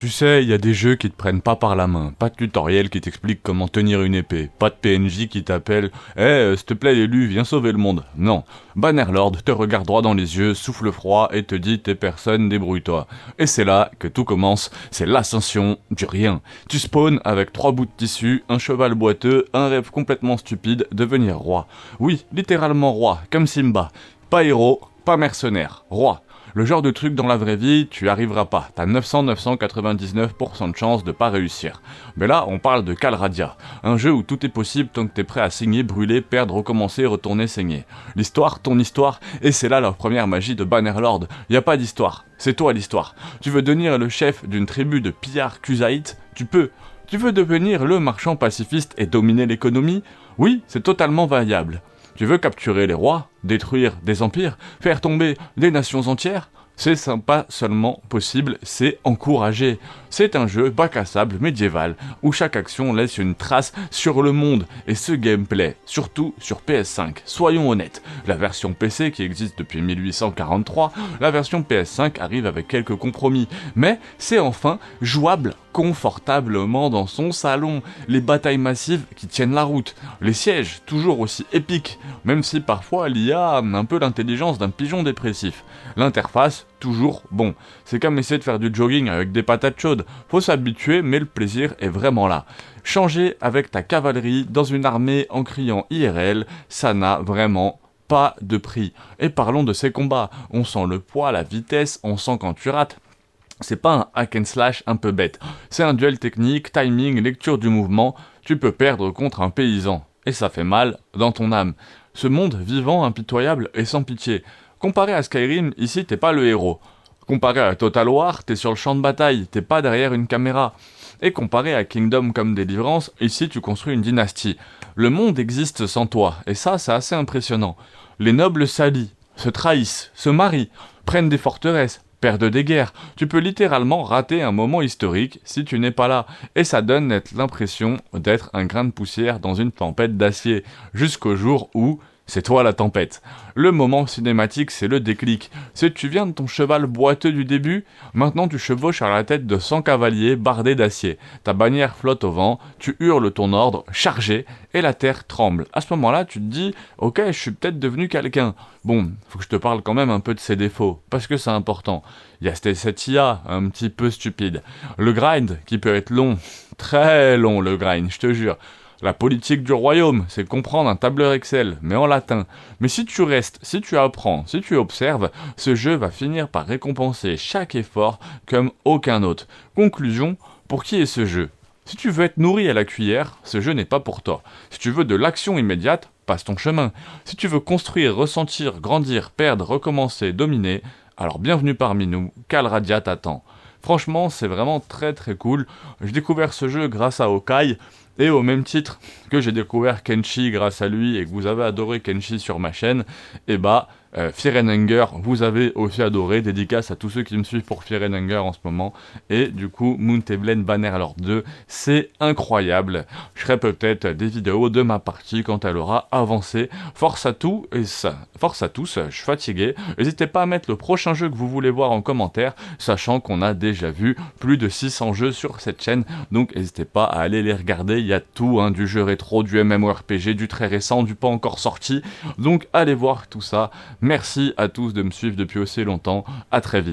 Tu sais, il y a des jeux qui te prennent pas par la main, pas de tutoriel qui t'explique comment tenir une épée, pas de PNJ qui t'appelle s'il te plaît l'élu, viens sauver le monde. Non, Bannerlord te regarde droit dans les yeux, souffle froid et te dit t'es personne, débrouille-toi. Et c'est là que tout commence, c'est l'ascension du rien. Tu spawns avec 3 bouts de tissu, un cheval boiteux, un rêve complètement stupide, devenir roi. Oui, littéralement roi, comme Simba. Pas héros, pas mercenaire, roi. Le genre de truc dans la vraie vie, tu arriveras pas. T'as 999% de chance de pas réussir. Mais là, on parle de Calradia. Un jeu où tout est possible tant que t'es prêt à saigner, brûler, perdre, recommencer, retourner, saigner. L'histoire, ton histoire, et c'est là la première magie de Bannerlord. Y a pas d'histoire. C'est toi l'histoire. Tu veux devenir le chef d'une tribu de pillards Kuzaït? Tu peux. Tu veux devenir le marchand pacifiste et dominer l'économie? Oui, c'est totalement variable. Tu veux capturer les rois, détruire des empires, faire tomber des nations entières? C'est pas seulement possible, c'est encouragé. C'est un jeu bac à sable médiéval où chaque action laisse une trace sur le monde et ce gameplay, surtout sur PS5. Soyons honnêtes, la version PC qui existe depuis 1843, la version PS5 arrive avec quelques compromis, mais c'est enfin jouable confortablement dans son salon, les batailles massives qui tiennent la route, les sièges toujours aussi épiques, même si parfois l'IA a un peu l'intelligence d'un pigeon dépressif. L'interface, toujours bon. C'est comme essayer de faire du jogging avec des patates chaudes. Faut s'habituer, mais le plaisir est vraiment là. Changer avec ta cavalerie dans une armée en criant IRL, ça n'a vraiment pas de prix. Et parlons de ces combats. On sent le poids, la vitesse, on sent quand tu rates. C'est pas un hack and slash un peu bête. C'est un duel technique, timing, lecture du mouvement. Tu peux perdre contre un paysan. Et ça fait mal dans ton âme. Ce monde vivant, impitoyable et sans pitié. Comparé à Skyrim, ici t'es pas le héros. Comparé à Total War, t'es sur le champ de bataille, t'es pas derrière une caméra. Et comparé à Kingdom comme Deliverance, ici tu construis une dynastie. Le monde existe sans toi, et ça c'est assez impressionnant. Les nobles s'allient, se trahissent, se marient, prennent des forteresses, perdent des guerres. Tu peux littéralement rater un moment historique si tu n'es pas là. Et ça donne l'impression d'être un grain de poussière dans une tempête d'acier, jusqu'au jour où c'est toi la tempête. Le moment cinématique, c'est le déclic. C'est tu viens de ton cheval boiteux du début, maintenant tu chevauches à la tête de 100 cavaliers bardés d'acier. Ta bannière flotte au vent, tu hurles ton ordre, chargez, et la terre tremble. À ce moment-là, tu te dis, ok, je suis peut-être devenu quelqu'un. Bon, faut que je te parle quand même un peu de ses défauts, parce que c'est important. Il y a cette IA un petit peu stupide. Le grind, qui peut être long, très long le grind, je te jure. La politique du royaume, c'est comprendre un tableur Excel, mais en latin. Mais si tu restes, si tu apprends, si tu observes, ce jeu va finir par récompenser chaque effort comme aucun autre. Conclusion, pour qui est ce jeu? Si tu veux être nourri à la cuillère, ce jeu n'est pas pour toi. Si tu veux de l'action immédiate, passe ton chemin. Si tu veux construire, ressentir, grandir, perdre, recommencer, dominer, alors bienvenue parmi nous, Calradia t'attend. Franchement, c'est vraiment très très cool. J'ai découvert ce jeu grâce à Okai, et au même titre que j'ai découvert Kenshi grâce à lui et que vous avez adoré Kenshi sur ma chaîne, et Fear and Hunger, vous avez aussi adoré, dédicace à tous ceux qui me suivent pour Fear and Hunger en ce moment, et du coup, Moonteblade Bannerlord 2, c'est incroyable. Je ferai peut-être des vidéos de ma partie quand elle aura avancé. Force à tous, je suis fatigué. N'hésitez pas à mettre le prochain jeu que vous voulez voir en commentaire, sachant qu'on a déjà vu plus de 600 jeux sur cette chaîne, donc n'hésitez pas à aller les regarder, il y a tout, du jeu rétro, du MMORPG, du très récent, du pas encore sorti, donc allez voir tout ça. Merci à tous de me suivre depuis aussi longtemps, à très vite.